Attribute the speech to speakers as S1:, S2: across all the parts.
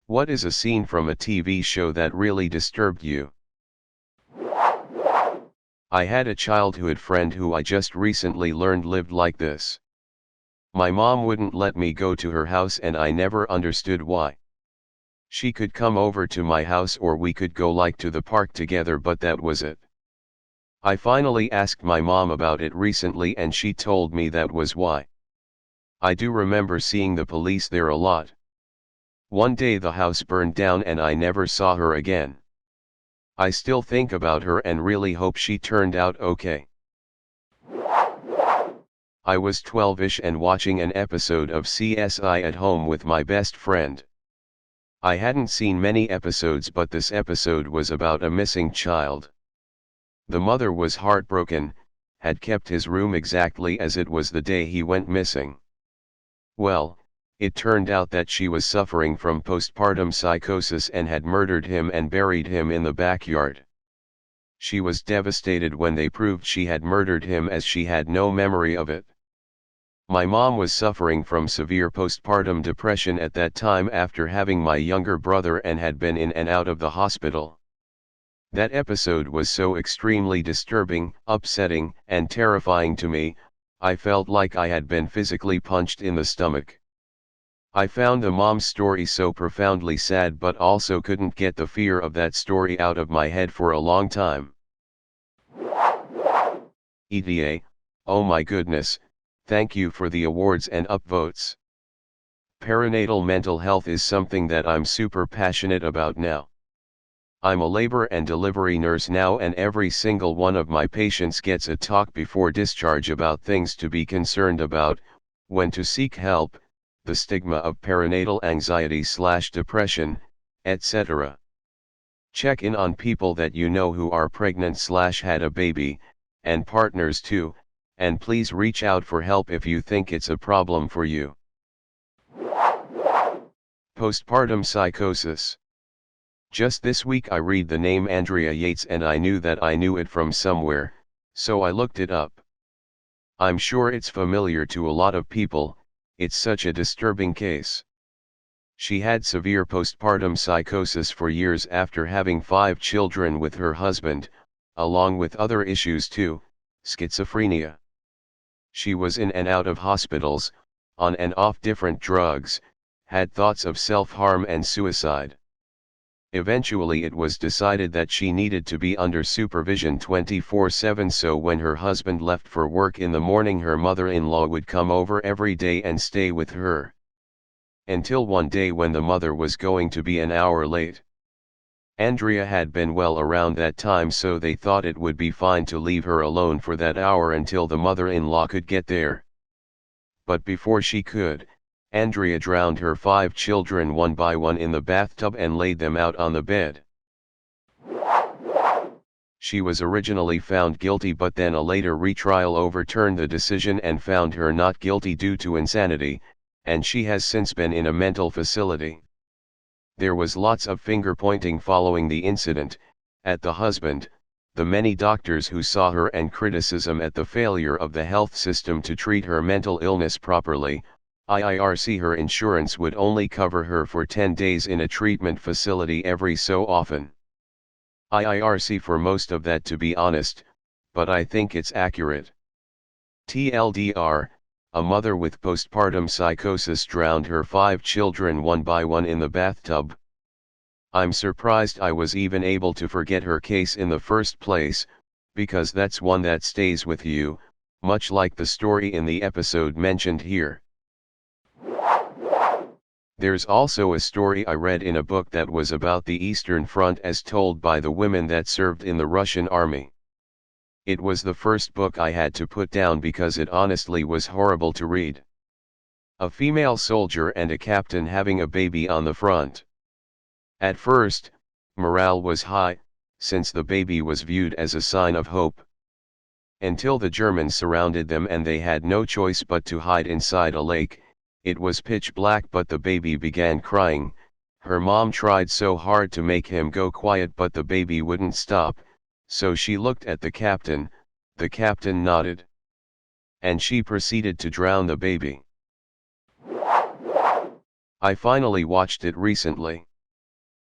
S1: What is a scene from a TV show that really disturbed you? I had a childhood friend who I just recently learned lived like this. My mom wouldn't let me go to her house and I never understood why. She could come over to my house or we could go like to the park together, but that was it. I finally asked my mom about it recently and she told me that was why. I do remember seeing the police there a lot. One day the house burned down and I never saw her again. I still think about her and really hope she turned out okay. I was 12ish and watching an episode of CSI at home with my best friend. I hadn't seen many episodes, but this episode was about a missing child. The mother was heartbroken, had kept his room exactly as it was the day he went missing. Well, it turned out that she was suffering from postpartum psychosis and had murdered him and buried him in the backyard. She was devastated when they proved she had murdered him, as she had no memory of it. My mom was suffering from severe postpartum depression at that time after having my younger brother and had been in and out of the hospital. That episode was so extremely disturbing, upsetting, and terrifying to me, I felt like I had been physically punched in the stomach. I found the mom's story so profoundly sad, but also couldn't get the fear of that story out of my head for a long time. ETA, oh my goodness, thank you for the awards and upvotes. Perinatal mental health is something that I'm super passionate about now. I'm a labor and delivery nurse now, and every single one of my patients gets a talk before discharge about things to be concerned about, when to seek help, the stigma of perinatal anxiety/depression, etc. Check in on people that you know who are pregnant/had a baby, and partners too, and please reach out for help if you think it's a problem for you. Postpartum psychosis. Just this week I read the name Andrea Yates and I knew that I knew it from somewhere, so I looked it up. I'm sure it's familiar to a lot of people. It's such a disturbing case. She had severe postpartum psychosis for years after having 5 children with her husband, along with other issues too, schizophrenia. She was in and out of hospitals, on and off different drugs, had thoughts of self-harm and suicide. Eventually it was decided that she needed to be under supervision 24/7, so when her husband left for work in the morning, her mother-in-law would come over every day and stay with her. Until one day when the mother was going to be an hour late. Andrea had been well around that time, so they thought it would be fine to leave her alone for that hour until the mother-in-law could get there. But before she could, Andrea drowned her 5 children one by one in the bathtub and laid them out on the bed. She was originally found guilty, but then a later retrial overturned the decision and found her not guilty due to insanity, and she has since been in a mental facility. There was lots of finger-pointing following the incident, at the husband, the many doctors who saw her, and criticism at the failure of the health system to treat her mental illness properly. IIRC, her insurance would only cover her for 10 days in a treatment facility every so often. IIRC for most of that, to be honest, but I think it's accurate. TLDR, a mother with postpartum psychosis drowned her 5 children one by one in the bathtub. I'm surprised I was even able to forget her case in the first place, because that's one that stays with you, much like the story in the episode mentioned here. There's also a story I read in a book that was about the Eastern Front as told by the women that served in the Russian army. It was the first book I had to put down because it honestly was horrible to read. A female soldier and a captain having a baby on the front. At first, morale was high, since the baby was viewed as a sign of hope. Until the Germans surrounded them and they had no choice but to hide inside a lake. It was pitch black, but the baby began crying. Her mom tried so hard to make him go quiet, but the baby wouldn't stop, so she looked at the captain nodded. And she proceeded to drown the baby. I finally watched it recently.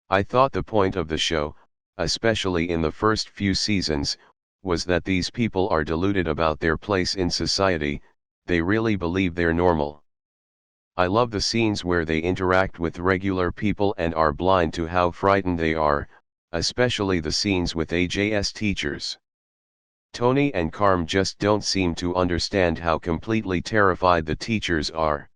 S1: I thought the point of the show, especially in the first few seasons, was that these people are deluded about their place in society, they really believe they're normal. I love the scenes where they interact with regular people and are blind to how frightened they are, especially the scenes with AJ's teachers. Tony and Carm just don't seem to understand how completely terrified the teachers are.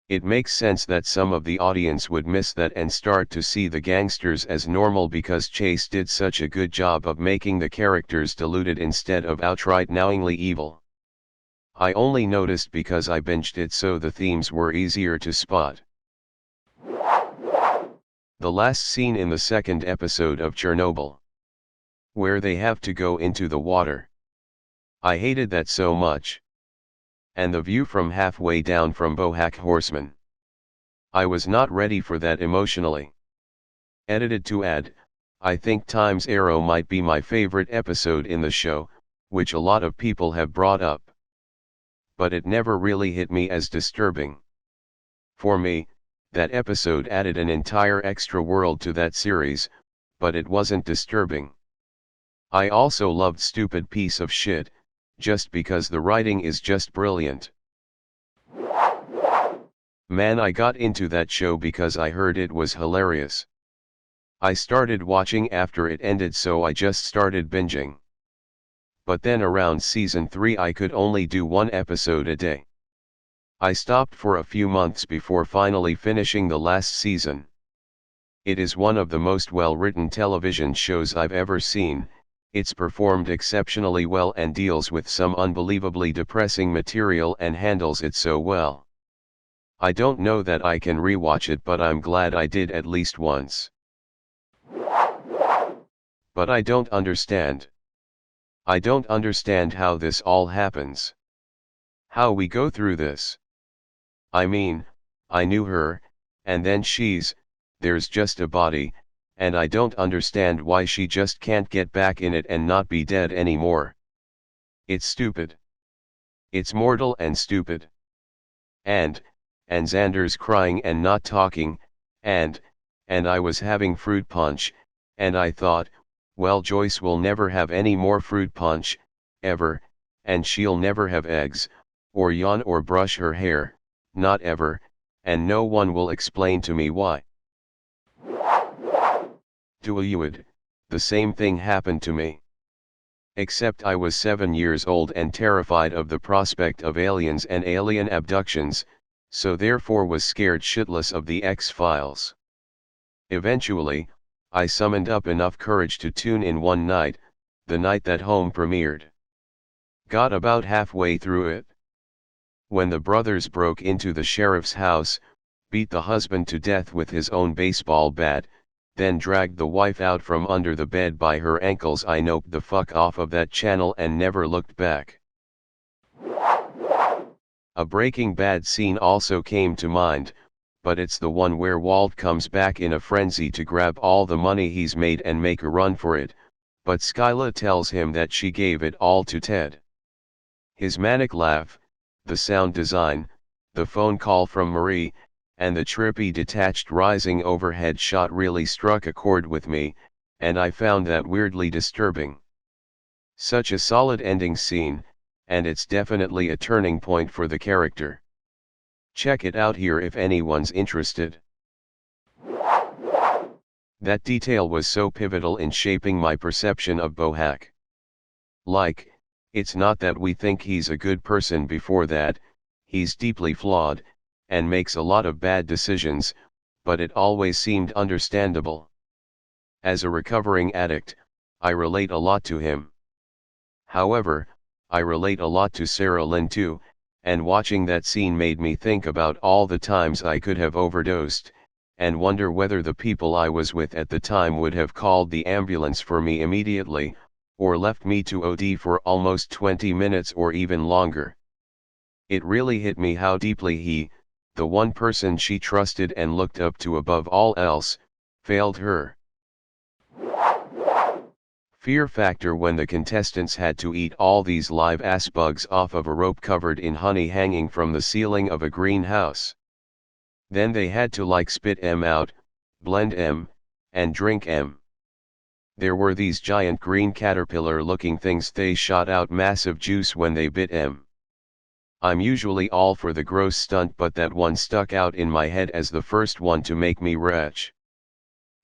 S1: It makes sense that some of the audience would miss that and start to see the gangsters as normal because Chase did such a good job of making the characters deluded instead of outright knowingly evil. I only noticed because I binged it, so the themes were easier to spot. The last scene in the second episode of Chernobyl, where they have to go into the water. I hated that so much. And the view from halfway down from Bohack Horseman. I was not ready for that emotionally. Edited to add, I think Time's Arrow might be my favorite episode in the show, which a lot of people have brought up. But it never really hit me as disturbing. For me, that episode added an entire extra world to that series, but it wasn't disturbing. I also loved Stupid Piece of Shit, just because the writing is just brilliant. Man, I got into that show because I heard it was hilarious. I started watching after it ended, so I just started binging. But then around season 3 I could only do one episode a day. I stopped for a few months before finally finishing the last season. It is one of the most well-written television shows I've ever seen. It's performed exceptionally well and deals with some unbelievably depressing material and handles it so well. I don't know that I can rewatch it, but I'm glad I did at least once. But I don't understand. I don't understand how this all happens. How we go through this. I mean, I knew her, and then there's just a body, and I don't understand why she just can't get back in it and not be dead anymore. It's stupid. It's mortal and stupid. And Xander's crying and not talking, and I was having fruit punch, and I thought, well, Joyce will never have any more fruit punch, ever, and she'll never have eggs, or yawn or brush her hair, not ever, and no one will explain to me why. The same thing happened to me. Except I was 7 years old and terrified of the prospect of aliens and alien abductions, so therefore was scared shitless of the X-Files. Eventually, I summoned up enough courage to tune in one night, the night that Home premiered. Got about halfway through it, when the brothers broke into the sheriff's house, beat the husband to death with his own baseball bat, then dragged the wife out from under the bed by her ankles. I noped the fuck off of that channel and never looked back. A Breaking Bad scene also came to mind, but it's the one where Walt comes back in a frenzy to grab all the money he's made and make a run for it, but Skyla tells him that she gave it all to Ted. His manic laugh, the sound design, the phone call from Marie, and the trippy detached rising overhead shot really struck a chord with me, and I found that weirdly disturbing. Such a solid ending scene, and it's definitely a turning point for the character. Check it out here if anyone's interested. That detail was so pivotal in shaping my perception of Bohack. Like, it's not that we think he's a good person before that, he's deeply flawed, and makes a lot of bad decisions, but it always seemed understandable. As a recovering addict, I relate a lot to him. However, I relate a lot to Sarah Lynn too, and watching that scene made me think about all the times I could have overdosed, and wonder whether the people I was with at the time would have called the ambulance for me immediately, or left me to OD for almost 20 minutes or even longer. It really hit me how deeply he, the one person she trusted and looked up to above all else, failed her. Fear factor when the contestants had to eat all these live-ass bugs off of a rope covered in honey hanging from the ceiling of a greenhouse. Then they had to spit 'em out, blend 'em, and drink em. There were these giant green caterpillar-looking things, they shot out massive juice when they bit em. I'm usually all for the gross stunt, but that one stuck out in my head as the first one to make me retch.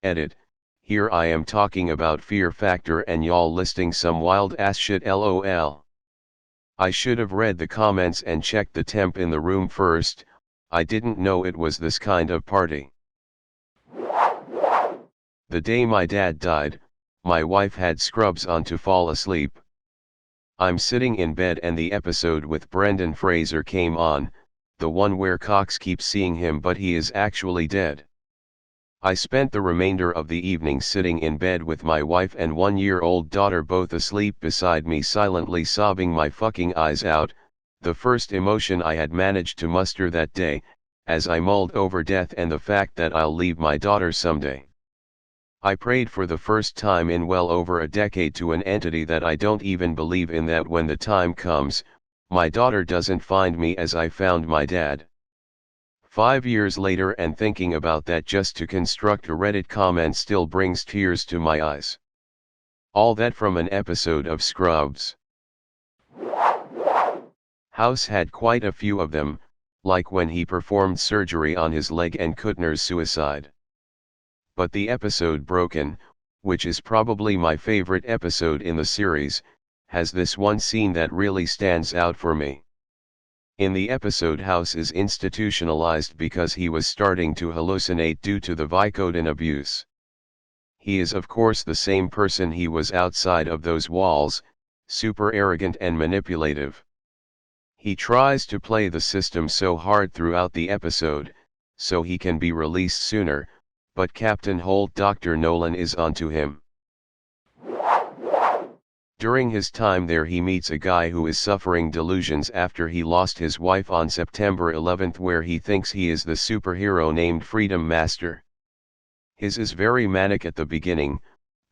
S1: Edit. Here I am talking about Fear Factor and y'all listing some wild ass shit, lol. I should have read the comments and checked the temp in the room first. I didn't know it was this kind of party. The day my dad died, my wife had scrubs on to fall asleep. I'm sitting in bed and the episode with Brendan Fraser came on, the one where Cox keeps seeing him but he is actually dead. I spent the remainder of the evening sitting in bed with my wife and 1-year-old daughter both asleep beside me, silently sobbing my fucking eyes out, the first emotion I had managed to muster that day, as I mulled over death and the fact that I'll leave my daughter someday. I prayed for the first time in well over a decade to an entity that I don't even believe in, that when the time comes, my daughter doesn't find me as I found my dad. 5 years later, and thinking about that just to construct a Reddit comment still brings tears to my eyes. All that from an episode of Scrubs. House had quite a few of them, like when he performed surgery on his leg and Kuttner's suicide. But the episode Broken, which is probably my favorite episode in the series, has this one scene that really stands out for me. In the episode, House is institutionalized because he was starting to hallucinate due to the Vicodin abuse. He is of course the same person he was outside of those walls, super arrogant and manipulative. He tries to play the system so hard throughout the episode, so he can be released sooner, but Captain Holt, Dr. Nolan, is onto him. During his time there he meets a guy who is suffering delusions after he lost his wife on September 11th, where he thinks he is the superhero named Freedom Master. His is very manic at the beginning,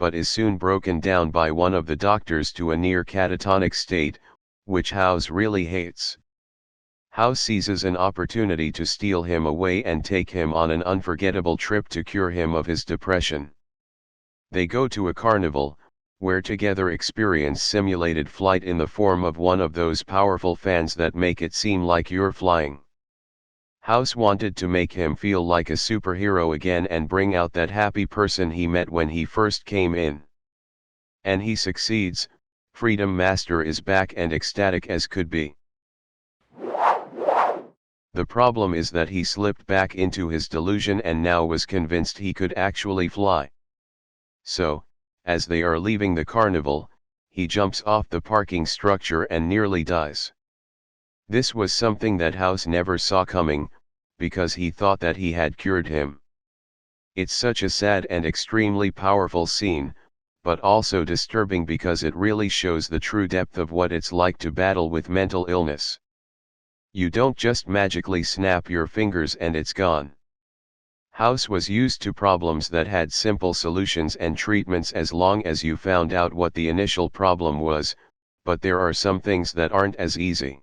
S1: but is soon broken down by one of the doctors to a near catatonic state, which House really hates. House seizes an opportunity to steal him away and take him on an unforgettable trip to cure him of his depression. They go to a carnival, where together experience simulated flight in the form of one of those powerful fans that make it seem like you're flying. House wanted to make him feel like a superhero again and bring out that happy person he met when he first came in. And he succeeds. Freedom Master is back and ecstatic as could be. The problem is that he slipped back into his delusion and now was convinced he could actually fly. So, as they are leaving the carnival, he jumps off the parking structure and nearly dies. This was something that House never saw coming, because he thought that he had cured him. It's such a sad and extremely powerful scene, but also disturbing because it really shows the true depth of what it's like to battle with mental illness. You don't just magically snap your fingers and it's gone. House was used to problems that had simple solutions and treatments as long as you found out what the initial problem was, but there are some things that aren't as easy.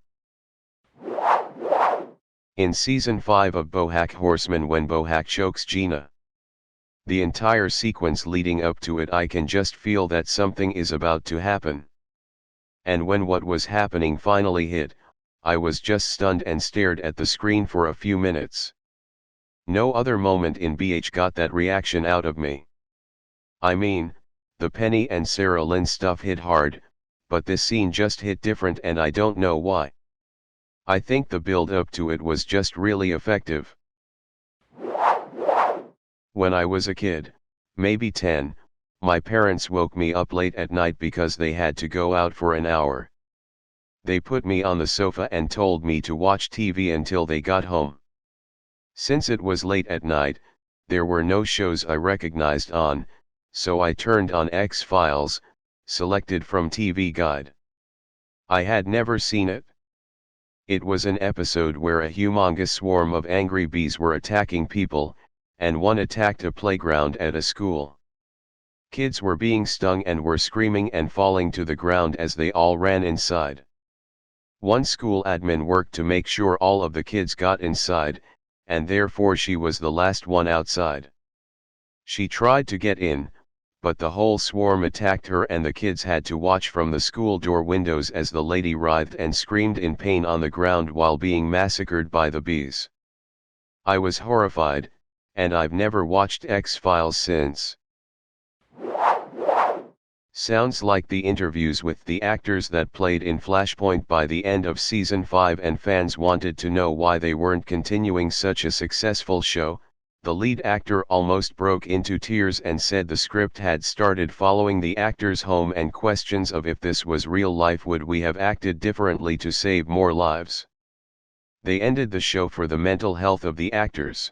S1: In Season 5 of BoJack Horseman, when BoJack chokes Gina, the entire sequence leading up to it, I can just feel that something is about to happen. And when what was happening finally hit, I was just stunned and stared at the screen for a few minutes. No other moment in BH got that reaction out of me. I mean, the Penny and Sarah Lynn stuff hit hard, but this scene just hit different and I don't know why. I think the build up to it was just really effective. When I was a kid, maybe 10, my parents woke me up late at night because they had to go out for an hour. They put me on the sofa and told me to watch TV until they got home. Since it was late at night, there were no shows I recognized on, so I turned on X-Files, selected from TV Guide. I had never seen it. It was an episode where a humongous swarm of angry bees were attacking people, and one attacked a playground at a school. Kids were being stung and were screaming and falling to the ground as they all ran inside. One school admin worked to make sure all of the kids got inside, and therefore she was the last one outside. She tried to get in, but the whole swarm attacked her and the kids had to watch from the school door windows as the lady writhed and screamed in pain on the ground while being massacred by the bees. I was horrified, and I've never watched X-Files since. Sounds like the interviews with the actors that played in Flashpoint by the end of season 5, and fans wanted to know why they weren't continuing such a successful show. The lead actor almost broke into tears and said the script had started following the actors home and questions of if this was real life, would we have acted differently to save more lives. They ended the show for the mental health of the actors.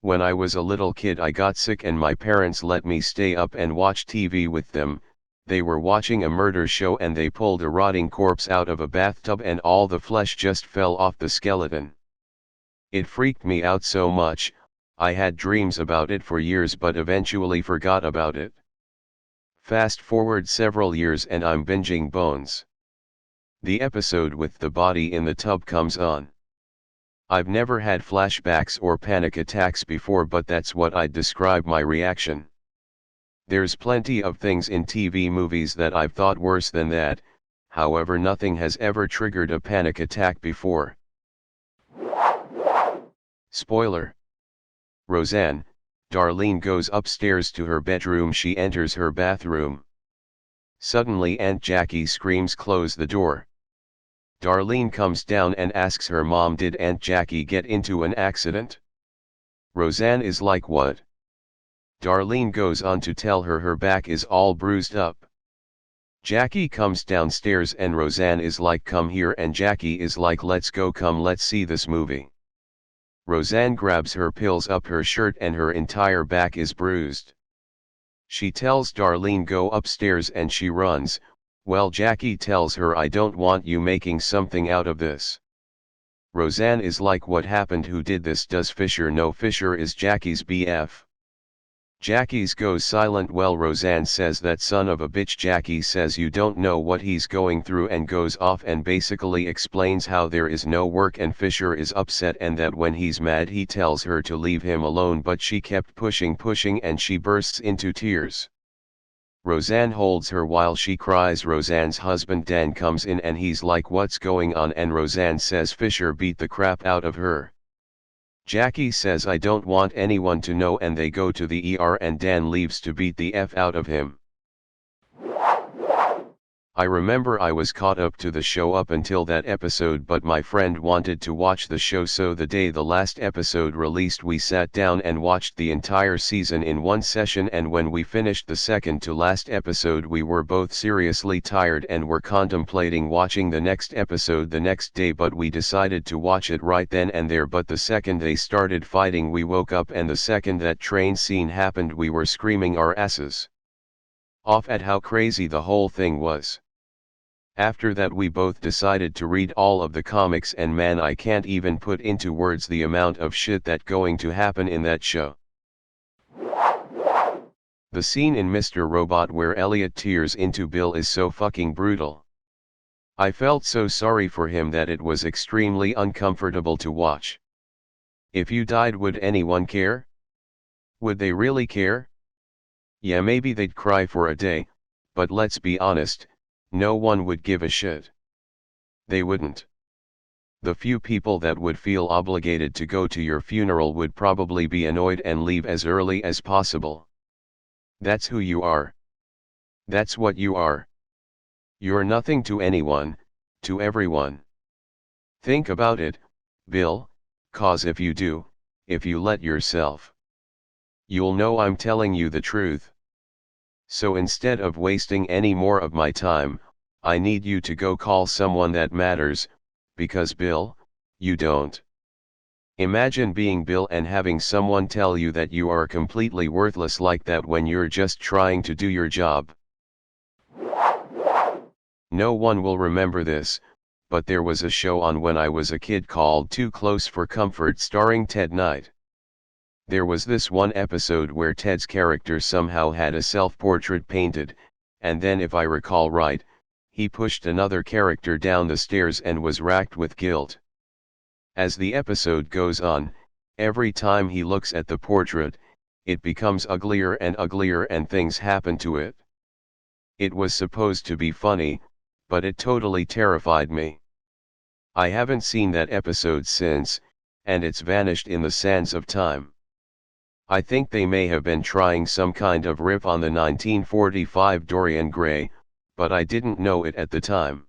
S1: When I was a little kid I got sick and my parents let me stay up and watch TV with them. They were watching a murder show and they pulled a rotting corpse out of a bathtub and all the flesh just fell off the skeleton. It freaked me out so much, I had dreams about it for years but eventually forgot about it. Fast forward several years and I'm binging Bones. The episode with the body in the tub comes on. I've never had flashbacks or panic attacks before, but that's what I'd describe my reaction. There's plenty of things in TV movies that I've thought worse than that, however nothing has ever triggered a panic attack before. Spoiler. Roseanne, Darlene goes upstairs to her bedroom. She enters her bathroom. Suddenly Aunt Jackie screams, "Close the door." Darlene comes down and asks her mom, "Did Aunt Jackie get into an accident?" Roseanne is like, "What?" Darlene goes on to tell her her back is all bruised up. Jackie comes downstairs and Roseanne is like, "Come here," and Jackie is like, "Let's go, come let's see this movie." Roseanne grabs her, pulls up her shirt and her entire back is bruised. She tells Darlene go upstairs and she runs. Well, Jackie tells her, "I don't want you making something out of this." Roseanne is like, "What happened? Who did this? Does Fisher know?" Fisher is Jackie's BF. Jackie's goes silent. Well, Roseanne says, "That son of a bitch." Jackie says, "You don't know what he's going through," and goes off and basically explains how there is no work and Fisher is upset and that when he's mad he tells her to leave him alone, but she kept pushing and she bursts into tears. Roseanne holds her while she cries. Roseanne's husband Dan comes in and he's like, "What's going on?" and Roseanne says Fisher beat the crap out of her. Jackie says, "I don't want anyone to know," and they go to the ER and Dan leaves to beat the F out of him. I remember I was caught up to the show up until that episode, but my friend wanted to watch the show, so the day the last episode released we sat down and watched the entire season in one session, and when we finished the second to last episode we were both seriously tired and were contemplating watching the next episode the next day, but we decided to watch it right then and there. But the second they started fighting we woke up, and the second that train scene happened we were screaming our asses off at how crazy the whole thing was. After that we both decided to read all of the comics, and man, I can't even put into words the amount of shit that going to happen in that show. The scene in Mr. Robot where Elliot tears into Bill is so fucking brutal. I felt so sorry for him that it was extremely uncomfortable to watch. If you died, would anyone care? Would they really care? Yeah, maybe they'd cry for a day, but let's be honest, no one would give a shit. They wouldn't. The few people that would feel obligated to go to your funeral would probably be annoyed and leave as early as possible. That's who you are. That's what you are. You're nothing to anyone, to everyone. Think about it, Bill, 'cause if you do, if you let yourself, you'll know I'm telling you the truth. So instead of wasting any more of my time, I need you to go call someone that matters, because Bill, you don't. Imagine being Bill and having someone tell you that you are completely worthless like that when you're just trying to do your job. No one will remember this, but there was a show on when I was a kid called Too Close for Comfort starring Ted Knight. There was this one episode where Ted's character somehow had a self-portrait painted, and then if I recall right, he pushed another character down the stairs and was racked with guilt. As the episode goes on, Every time he looks at the portrait, it becomes uglier and uglier and things happen to it. It was supposed to be funny, but it totally terrified me. I haven't seen that episode since, and it's vanished in the sands of time. I think they may have been trying some kind of riff on the 1945 Dorian Gray, but I didn't know it at the time.